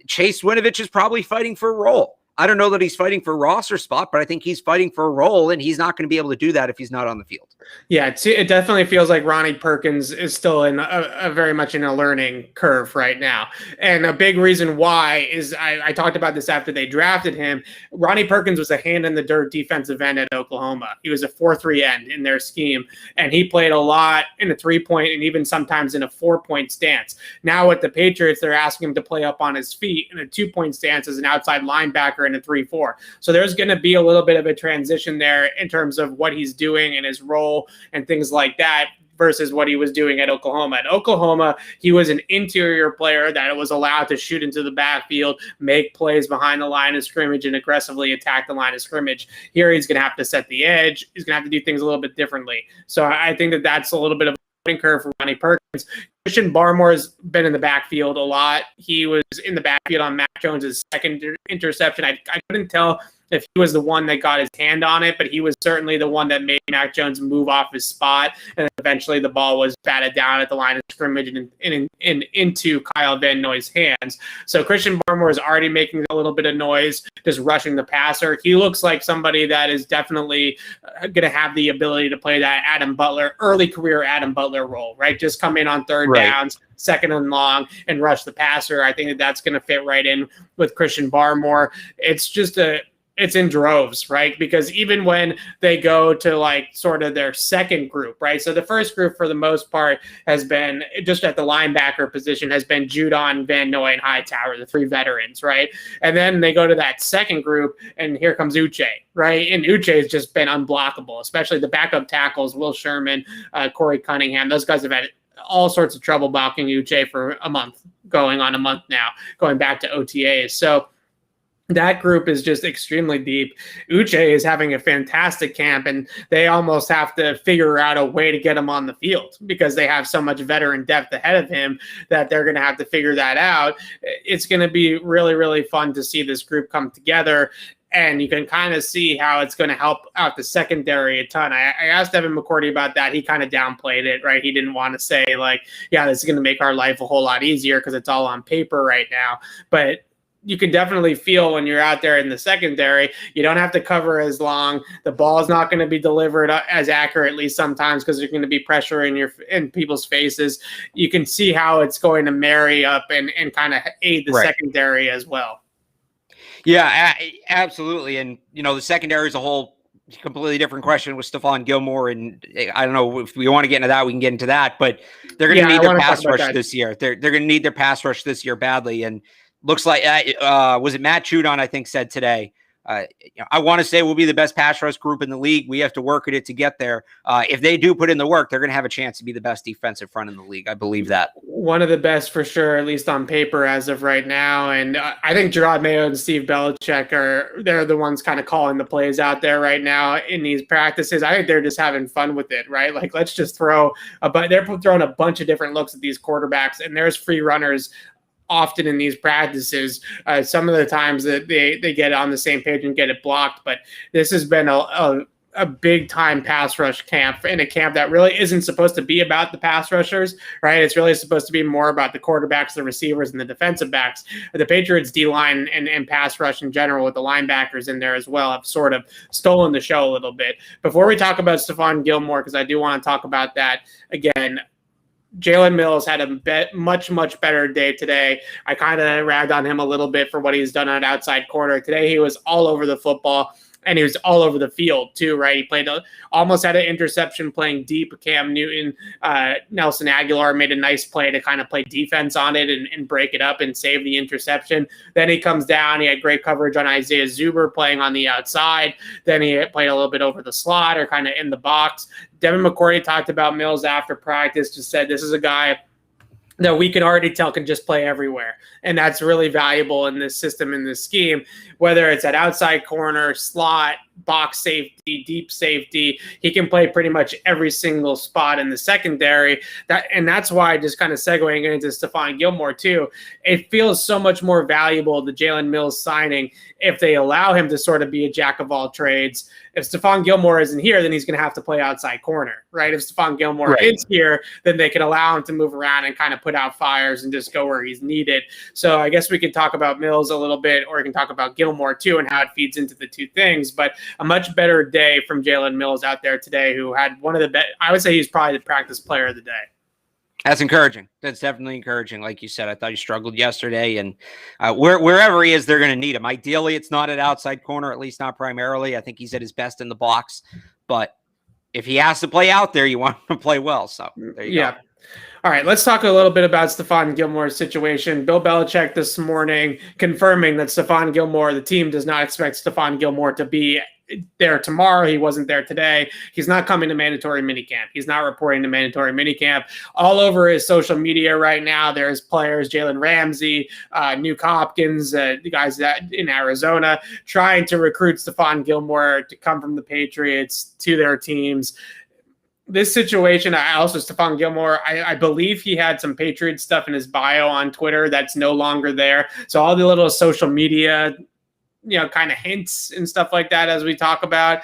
Chase Winovich is probably fighting for a role. I don't know that he's fighting for a roster spot, but I think he's fighting for a role, and he's not going to be able to do that if he's not on the field. Yeah, it definitely feels like Ronnie Perkins is still in a very much in a learning curve right now. And a big reason why is I talked about this after they drafted him. Ronnie Perkins was a hand-in-the-dirt defensive end at Oklahoma. He was a 4-3 end in their scheme, and he played a lot in a 3-point and even sometimes in a 4-point stance. Now with the Patriots, they're asking him to play up on his feet in a 2-point stance as an outside linebacker in a 3-4. So there's going to be a little bit of a transition there in terms of what he's doing and his role and things like that versus what he was doing at Oklahoma. At Oklahoma, he was an interior player that was allowed to shoot into the backfield, make plays behind the line of scrimmage, and aggressively attack the line of scrimmage. Here, he's going to have to set the edge. He's going to have to do things a little bit differently. So I think that's a little bit of a learning curve for Ronnie Perkins. Christian Barmore has been in the backfield a lot. He was in the backfield on Mac Jones' second interception. I couldn't tell if he was the one that got his hand on it, but he was certainly the one that made Mac Jones move off his spot, and eventually the ball was batted down at the line of scrimmage and into Kyle Van Noy's hands. So Christian Barmore is already making a little bit of noise, just rushing the passer. He looks like somebody that is definitely going to have the ability to play that early career Adam Butler role, right? Just come in on third downs, second and long, and rush the passer. I think that's going to fit right in with Christian Barmore. It's in droves, right? Because even when they go to like sort of their second group, right? So the first group for the most part has been just at the linebacker position has been Judon, Van Noy, and Hightower, the 3 veterans, right? And then they go to that second group, and here comes Uche, right? And Uche has just been unblockable, especially the backup tackles, Will Sherman, Corey Cunningham. Those guys have had all sorts of trouble blocking Uche for going on a month now, going back to OTAs. So that group is just extremely deep. Uche is having a fantastic camp, and they almost have to figure out a way to get him on the field because they have so much veteran depth ahead of him that they're going to have to figure that out. It's going to be really, really fun to see this group come together. and you can kind of see how it's going to help out the secondary a ton. I asked Evan McCourty about that. He kind of downplayed it, right? He didn't want to say like, yeah, this is going to make our life a whole lot easier because it's all on paper right now. But you can definitely feel when you're out there in the secondary, you don't have to cover as long. The ball is not going to be delivered as accurately sometimes because there's going to be pressure in people's faces. You can see how it's going to marry up and kind of aid the secondary as well. Yeah, absolutely. And, the secondary is a whole completely different question with Stephon Gilmore. And I don't know if we want to get into that, we can get into that. But they're going to need their pass rush this year. They're going to need their pass rush this year badly. And looks like, was it Matt Judon, I think, said today, I want to say we'll be the best pass rush group in the league. We have to work at it to get there. If they do put in the work, they're going to have a chance to be the best defensive front in the league. I believe that. One of the best for sure, at least on paper as of right now. And I think Gerard Mayo and Steve Belichick they're the ones kind of calling the plays out there right now in these practices. I think they're just having fun with it, right? Like, let's just they're throwing a bunch of different looks at these quarterbacks, and there's free runners often in these practices. Some of the times that they get on the same page and get it blocked, but this has been a big time pass rush camp, in a camp that really isn't supposed to be about the pass rushers, right? It's really supposed to be more about the quarterbacks, the receivers, and the defensive backs. The Patriots D-line and pass rush in general, with the linebackers in there as well, have sort of stolen the show a little bit. Before we talk about Stephon Gilmore, because I do want to talk about that again, Jalen Mills had a much, much better day today. I kind of ragged on him a little bit for what he's done on outside corner. Today he was all over the football, and he was all over the field too, right? He played almost had an interception playing deep. Cam Newton, Nelson Aguilar made a nice play to kind of play defense on it and break it up and save the interception. Then he comes down. He had great coverage on Isaiah Zuber playing on the outside. Then he played a little bit over the slot or kind of in the box. Devin McCourty talked about Mills after practice, just said this is a guy that we can already tell can just play everywhere. And that's really valuable in this system, in this scheme, whether it's at outside corner, slot, box safety, deep safety. He can play pretty much every single spot in the secondary. That's why, just kind of segueing into Stephon Gilmore too, it feels so much more valuable, the Jalen Mills signing, if they allow him to sort of be a jack of all trades. If Stephon Gilmore isn't here, then he's going to have to play outside corner, right? If Stephon Gilmore is here, then they can allow him to move around and kind of put out fires and just go where he's needed. So I guess we could talk about Mills a little bit, or we can talk about Gilmore too and how it feeds into the two things. But a much better day from Jalen Mills out there today, who had one of the best. I would say he's probably the practice player of the day. That's encouraging. That's definitely encouraging. Like you said, I thought he struggled yesterday, and wherever he is, they're going to need him. Ideally, it's not at outside corner, at least not primarily. I think he's at his best in the box, but if he has to play out there, you want him to play well. So there you go. All right, let's talk a little bit about Stephon Gilmore's situation. Bill Belichick this morning confirming that Stephon Gilmore, the team does not expect Stephon Gilmore to be there tomorrow. He wasn't there today. He's not coming to mandatory minicamp. He's not reporting to mandatory minicamp. All over his social media right now, there's players, Jalen Ramsey, Nuke Hopkins, the guys in Arizona, trying to recruit Stephon Gilmore to come from the Patriots to their teams. This situation, Stephon Gilmore, I believe he had some Patriots stuff in his bio on Twitter that's no longer there. So all the little social media, kind of hints and stuff like that, as we talk about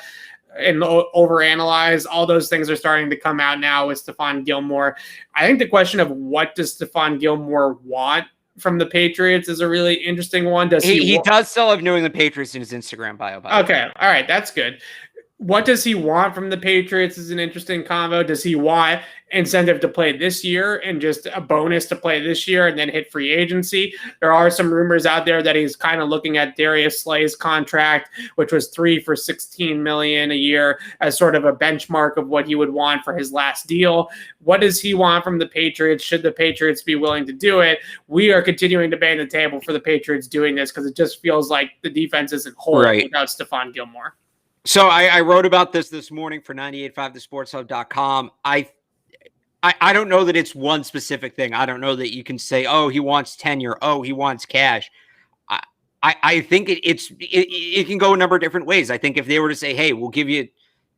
and overanalyze, all those things are starting to come out now with Stephon Gilmore. I think the question of what does Stephon Gilmore want from the Patriots is a really interesting one. Does he does still have New England Patriots in his Instagram bio. Okay. All right. That's good. What does he want from the Patriots is an interesting combo. Does he want incentive to play this year and just a bonus to play this year and then hit free agency? There are some rumors out there that he's kind of looking at Darius Slay's contract, which was $3 for $16 million a year, as sort of a benchmark of what he would want for his last deal. What does he want from the Patriots? Should the Patriots be willing to do it? We are continuing to bang the table for the Patriots doing this because it just feels like the defense isn't whole without Stephon Gilmore. So I wrote about this morning for 985thesportshub.com. I don't know that it's one specific thing. I don't know that you can say, oh, he wants tenure. Oh, he wants cash. I think it can go a number of different ways. I think if they were to say, hey, we'll give you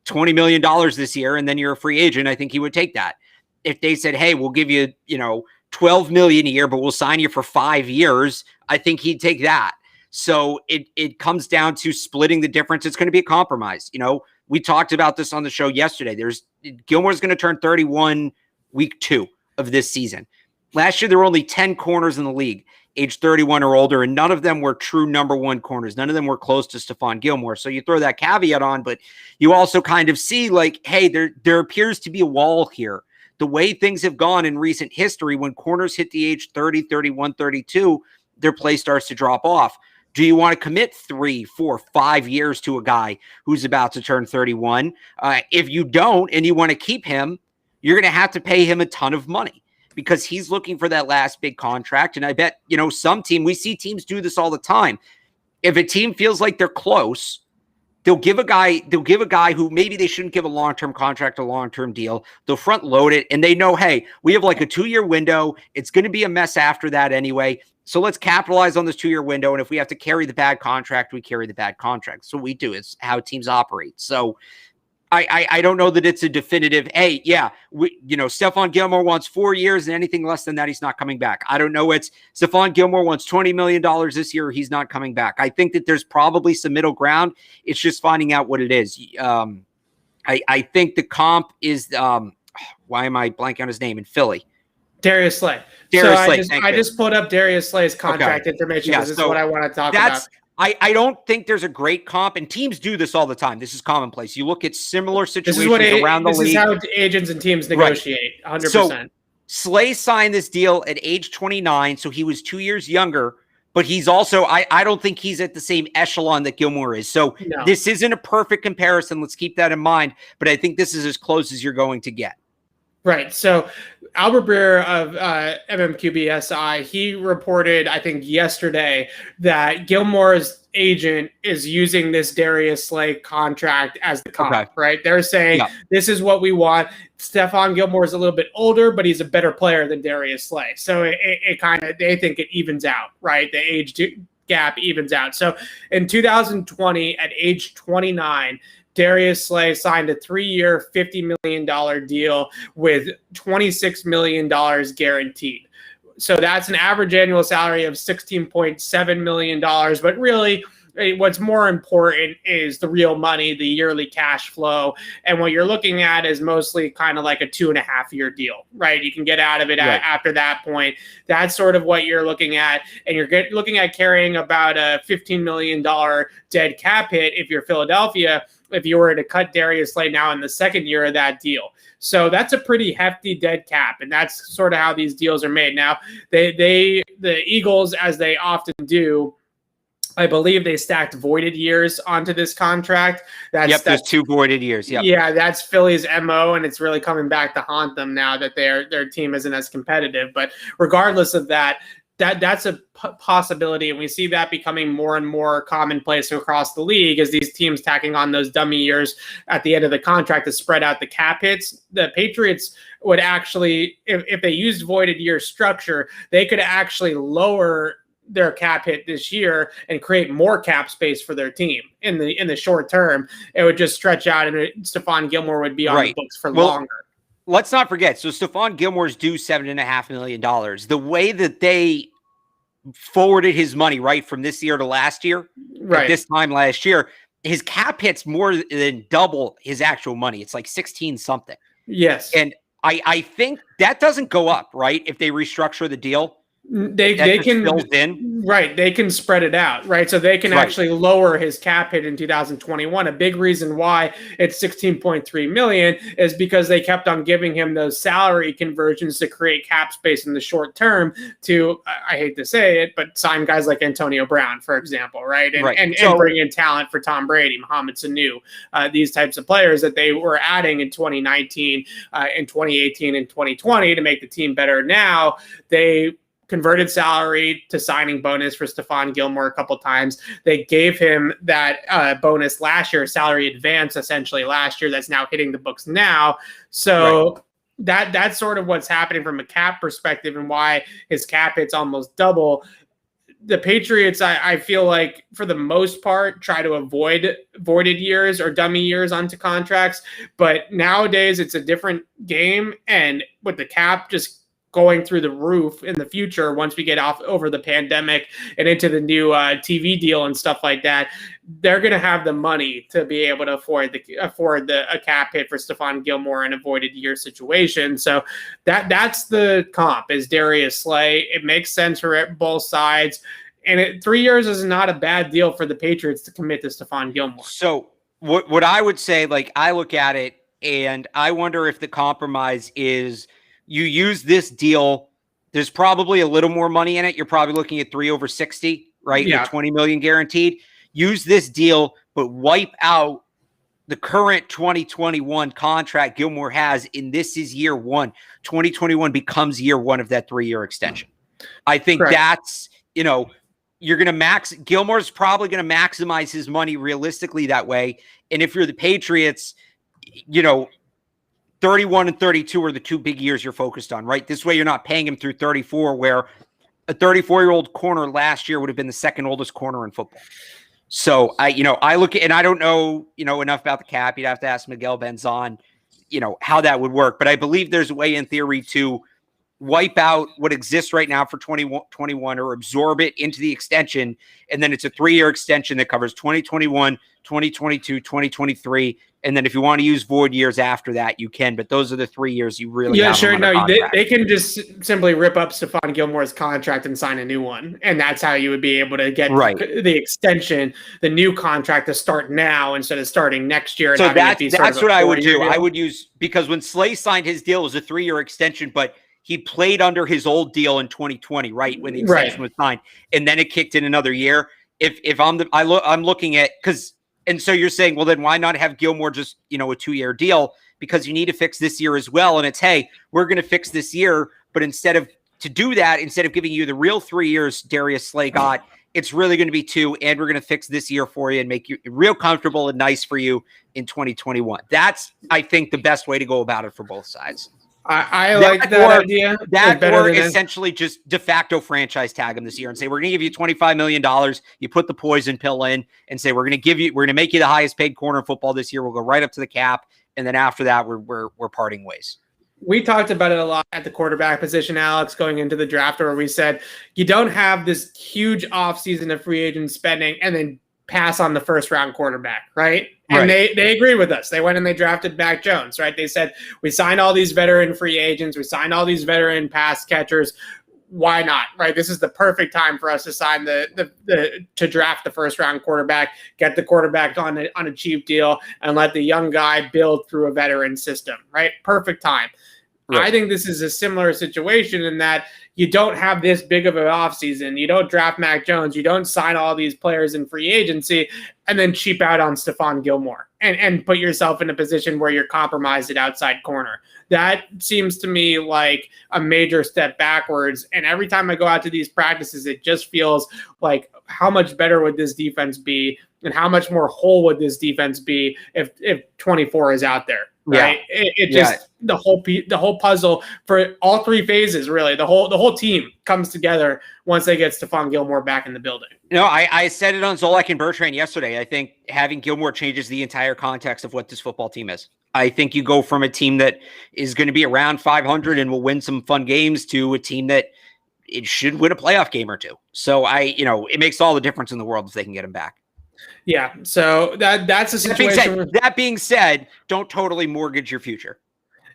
$20 million this year and then you're a free agent, I think he would take that. If they said, hey, we'll give you, $12 million a year, but we'll sign you for 5 years, I think he'd take that. So it comes down to splitting the difference. It's going to be a compromise. We talked about this on the show yesterday. Gilmore's going to turn 31 week 2 of this season. Last year, there were only 10 corners in the league, age 31 or older, and none of them were true number one corners. None of them were close to Stephon Gilmore. So you throw that caveat on, but you also kind of see hey, there appears to be a wall here. The way things have gone in recent history, when corners hit the age 30, 31, 32, their play starts to drop off. Do you want to commit 3, 4, 5 years to a guy who's about to turn 31? If you don't and you want to keep him, you're going to have to pay him a ton of money because he's looking for that last big contract. And I bet, we see teams do this all the time. If a team feels like they're close, they'll give a guy who maybe they shouldn't give a long-term contract, a long-term deal. They'll front load it and they know, hey, we have like a 2-year window. It's going to be a mess after that anyway. So let's capitalize on this 2-year window. And if we have to carry the bad contract, we carry the bad contract. So we do. It's how teams operate. So I don't know that it's a definitive, hey, yeah, Stephon Gilmore wants 4 years and anything less than that, he's not coming back. I don't know. It's Stephon Gilmore wants $20 million this year. He's not coming back. I think that there's probably some middle ground. It's just finding out what it is. I think the comp is, why am I blanking on his name in Philly? Darius Slay. I just pulled up Darius Slay's contract information because this is what I want to talk about. I don't think there's a great comp, and teams do this all the time. This is commonplace. You look at similar situations around the league. This is how agents and teams negotiate, right. 100%. So Slay signed this deal at age 29, so he was 2 years younger, but he's also, I don't think he's at the same echelon that Gilmore is. So This isn't a perfect comparison. Let's keep that in mind, but I think this is as close as you're going to get. Right. So Albert Breer of MMQBSI, he reported, I think yesterday, that Gilmore's agent is using this Darius Slay contract as the comp, right? They're saying, this is what we want. Stephon Gilmore is a little bit older, but he's a better player than Darius Slay. So it kind of, they think it evens out, right? The age gap evens out. So in 2020, at age 29, Darius Slay signed a 3-year, $50 million deal with $26 million guaranteed. So that's an average annual salary of $16.7 million. But really, what's more important is the real money, the yearly cash flow. And what you're looking at is mostly kind of like a 2.5-year deal, right? You can get out of it after that point. That's sort of what you're looking at. And you're looking at carrying about a $15 million dead cap hit if you're Philadelphia, if you were to cut Darius Slay now in the second year of that deal. So that's a pretty hefty dead cap, and that's sort of how these deals are made. Now, the Eagles, as they often do, I believe they stacked voided years onto this contract. There's 2 voided years. Yeah, that's Philly's MO, and it's really coming back to haunt them now that their team isn't as competitive. But regardless of that, that's a possibility, and we see that becoming more and more commonplace across the league as these teams tacking on those dummy years at the end of the contract to spread out the cap hits. The Patriots would actually, if they used voided year structure, they could actually lower their cap hit this year and create more cap space for their team in the short term. It would just stretch out, and Stephon Gilmore would be on the books for longer. Let's not forget. So Stephon Gilmore's due $7.5 million. The way that they forwarded his money right from this year to last year, at this time last year, his cap hit's more than double his actual money. It's like 16 something. Yes. And I think that doesn't go up, right? If they restructure the deal. They can they can spread it out, right? So they can actually lower his cap hit in 2021. A big reason why it's 16.3 million is because they kept on giving him those salary conversions to create cap space in the short term to, I hate to say it, but sign guys like Antonio Brown, for example, right? And bring in talent for Tom Brady, Mohamed Sanu, these types of players that they were adding in 2019, in 2018, and 2020 to make the team better. Now they converted salary to signing bonus for Stephon Gilmore a couple times. They gave him that bonus last year, salary advance essentially last year, that's now hitting the books now. So that's sort of what's happening from a cap perspective and why his cap hit's almost double. The Patriots, I feel like, for the most part, try to avoid voided years or dummy years onto contracts. But nowadays, it's a different game. And with the cap just going through the roof in the future once we get off over the pandemic and into the new TV deal and stuff like that. They're going to have the money to be able to afford a cap hit for Stephon Gilmore and avoid a year situation. So that's the comp is Darius Slay. It makes sense for both sides. And 3 years is not a bad deal for the Patriots to commit to Stephon Gilmore. So what I would say, like, I look at it and I wonder if the compromise is you use this deal. There's probably a little more money in it. You're probably looking at 3 over 60, right? Yeah. With 20 million guaranteed. Use this deal, but wipe out the current 2021 contract Gilmore has, and this is year one. 2021 becomes year one of that 3-year extension. I think that's, you're going to Gilmore's probably going to maximize his money realistically that way. And if you're the Patriots, 31 and 32 are the 2 big years you're focused on, right? This way you're not paying him through 34, where a 34-year-old corner last year would have been the second oldest corner in football. So I look at, and I don't know, enough about the cap. You'd have to ask Miguel Benzon, how that would work. But I believe there's a way in theory to wipe out what exists right now for 2021 or absorb it into the extension. And then it's a 3-year extension that covers 2021, 2022, 2023. And then if you want to use void years after that, you can. But those are the 3 years you really have. Sure. No, they can just simply rip up Stephon Gilmore's contract and sign a new one. And that's how you would be able to get the extension, the new contract to start now instead of starting next year. So that's what I would do. I would use, because when Slay signed his deal, it was a 3-year extension, but he played under his old deal in 2020, right? When the extension was signed, and then it kicked in another year. If I'm looking at, and so you're saying, well, then why not have Gilmore just, a 2-year deal? Because you need to fix this year as well. And it's, hey, we're going to fix this year. But instead of giving you the real 3 years Darius Slay got, it's really going to be 2. And we're going to fix this year for you and make you real comfortable and nice for you in 2021. That's, I think, the best way to go about it for both sides. I like that idea. That or essentially just de facto franchise tag him this year and say, we're going to give you $25 million. You put the poison pill in and say, we're going to make you the highest paid corner in football this year. We'll go right up to the cap. And then after that, we're parting ways. We talked about it a lot at the quarterback position, Alex, going into the draft, where we said you don't have this huge offseason of free agent spending and then pass on the first round quarterback, right? And they agreed with us. They went and they drafted Mac Jones, right? They said, we signed all these veteran free agents. We signed all these veteran pass catchers. Why not, right? This is the perfect time for us to sign to draft the first round quarterback, get the quarterback on a cheap deal, and let the young guy build through a veteran system, right? Perfect time. Right. I think this is a similar situation in that you don't have this big of an offseason. You don't draft Mac Jones. You don't sign all these players in free agency and then cheap out on Stephon Gilmore and put yourself in a position where you're compromised at outside corner. That seems to me like a major step backwards. And every time I go out to these practices, it just feels like how much better would this defense be and how much more whole would this defense be if 24 is out there. Right. Yeah. The whole puzzle for all 3 phases, really, the whole team comes together once they get Stephon Gilmore back in the building. I said it on Zolak and Bertrand yesterday. I think having Gilmore changes the entire context of what this football team is. I think you go from a team that is going to be around 500 and will win some fun games to a team that it should win a playoff game or 2. So it makes all the difference in the world if they can get him back. Yeah, so that's a situation. That being said, don't totally mortgage your future.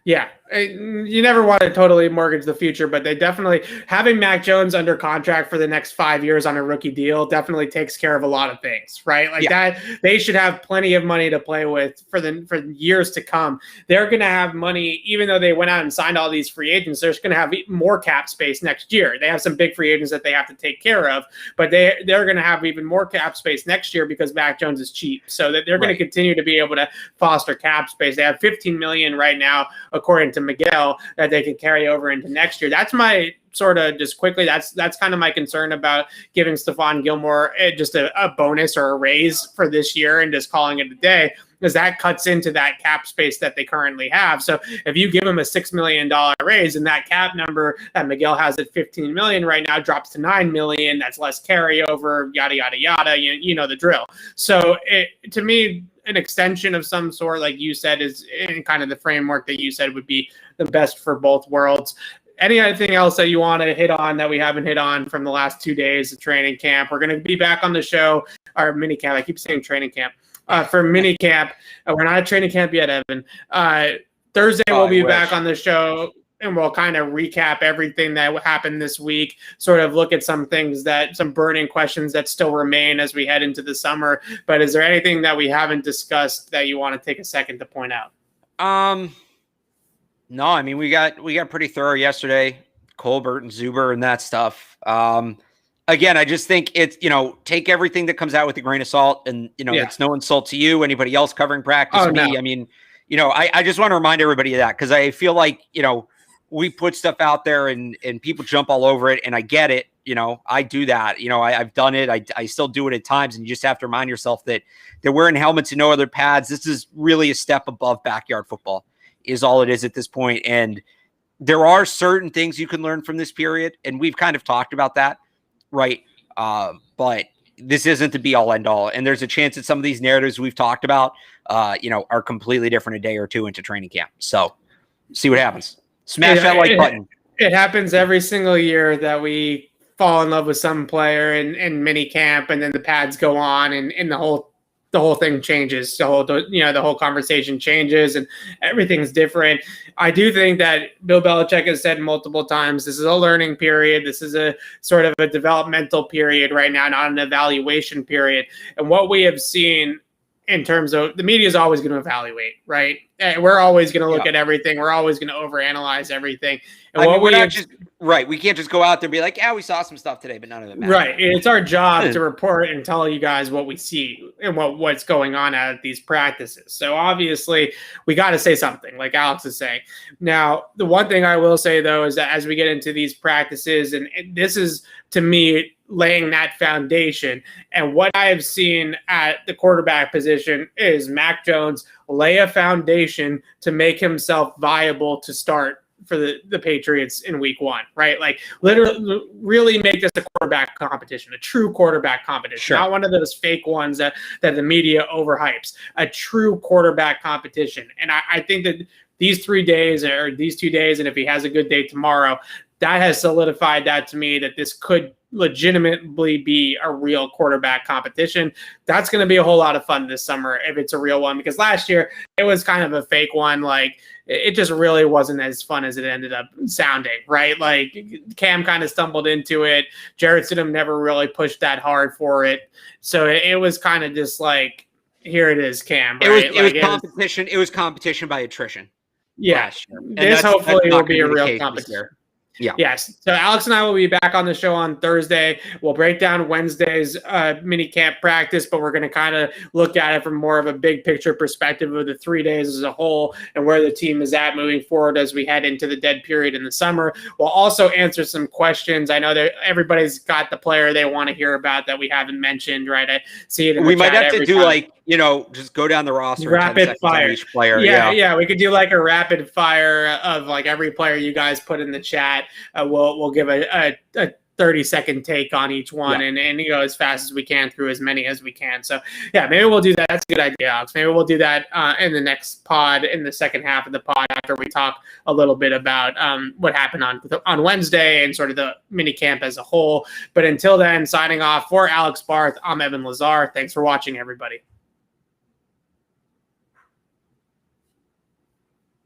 Yeah, you never want to totally mortgage the future, but they definitely, having Mac Jones under contract for the next 5 years on a rookie deal definitely takes care of a lot of things, right? Like that, they should have plenty of money to play with for years to come. They're going to have money, even though they went out and signed all these free agents, they're going to have more cap space next year. They have some big free agents that they have to take care of, but they're going to have even more cap space next year because Mac Jones is cheap. So that they're going to continue to be able to foster cap space. They have $15 million right now, according to Miguel, that they can carry over into next year. That's my sort of just quickly. That's kind of my concern about giving Stephon Gilmore just a bonus or a raise for this year and just calling it a day, because that cuts into that cap space that they currently have. So if you give him a $6 million raise and that cap number that Miguel has at $15 million right now drops to $9 million, that's less carryover, yada, yada, yada, you know the drill. So to me, an extension of some sort, like you said, is in kind of the framework that you said would be the best for both worlds. anything else that you want to hit on that we haven't hit on from the last 2 days of training camp? We're going to be back on the show, our mini camp. I keep saying training camp. For mini camp, we're not at training camp yet, Evan. Thursday we'll be back on the show, and we'll kind of recap everything that happened this week, sort of look at some burning questions that still remain as we head into the summer. But is there anything that we haven't discussed that you want to take a second to point out? No, I mean, we got pretty thorough yesterday, Colbert and Zuber and that stuff. Again, I just think it's, take everything that comes out with a grain of salt, and, it's no insult to you, anybody else covering practice, me. No. I mean, I just want to remind everybody of that, because I feel like, we put stuff out there and people jump all over it, and I get it. I do that. I've done it. I still do it at times, and you just have to remind yourself that they're wearing helmets and no other pads. This is really a step above backyard football is all it is at this point. And there are certain things you can learn from this period, and we've kind of talked about that, right? But this isn't the be all end all. And there's a chance that some of these narratives we've talked about, are completely different a day or two into training camp. So see what happens. Smash that like button. It happens every single year that we fall in love with some player in mini camp, and then the pads go on, and the whole thing changes. The whole conversation changes, and everything's different. I do think that Bill Belichick has said multiple times, this is a learning period. This is a sort of a developmental period right now, not an evaluation period. And what we have seen in terms of the media is always going to evaluate, right? And we're always going to look at everything. We're always going to overanalyze everything. And we can't just go out there and be like, yeah, we saw some stuff today, but none of it matters. Right. It's our job to report and tell you guys what we see and what's going on at these practices. So obviously we got to say something, like Alex is saying. Now, the one thing I will say, though, is that as we get into these practices, and this is, to me, laying that foundation. And what I have seen at the quarterback position is Mac Jones lay a foundation to make himself viable to start for the Patriots in week 1, right? Like literally really make this a quarterback competition, a true quarterback competition, not one of those fake ones that the media overhypes, a true quarterback competition. And I think that these 3 days or these 2 days, and if he has a good day tomorrow, that has solidified that to me that this could legitimately be a real quarterback competition. That's going to be a whole lot of fun this summer if it's a real one, because last year it was kind of a fake one. Like it just really wasn't as fun as it ended up sounding, right? Like Cam kind of stumbled into it. Jarrett Stidham never really pushed that hard for it. So it was kind of just like, here it is, Cam. Right? It was competition by attrition. Yeah. This hopefully will be a real competition. Yeah. Yes. So Alex and I will be back on the show on Thursday. We'll break down Wednesday's mini camp practice, but we're going to kind of look at it from more of a big picture perspective of the 3 days as a whole and where the team is at moving forward as we head into the dead period in the summer. We'll also answer some questions. I know that everybody's got the player they want to hear about that we haven't mentioned, right? I see it in the We might chat have to do time. Just go down the roster. Rapid fire. Each player. Yeah. We could do like a rapid fire of like every player you guys put in the chat. We'll give a 30-second take on each one and go as fast as we can through as many as we can. So maybe we'll do that. That's a good idea, Alex. Maybe we'll do that in the next pod, in the second half of the pod, after we talk a little bit about what happened on Wednesday and sort of the mini camp as a whole. But until then, signing off for Alex Barth, I'm Evan Lazar. Thanks for watching, everybody.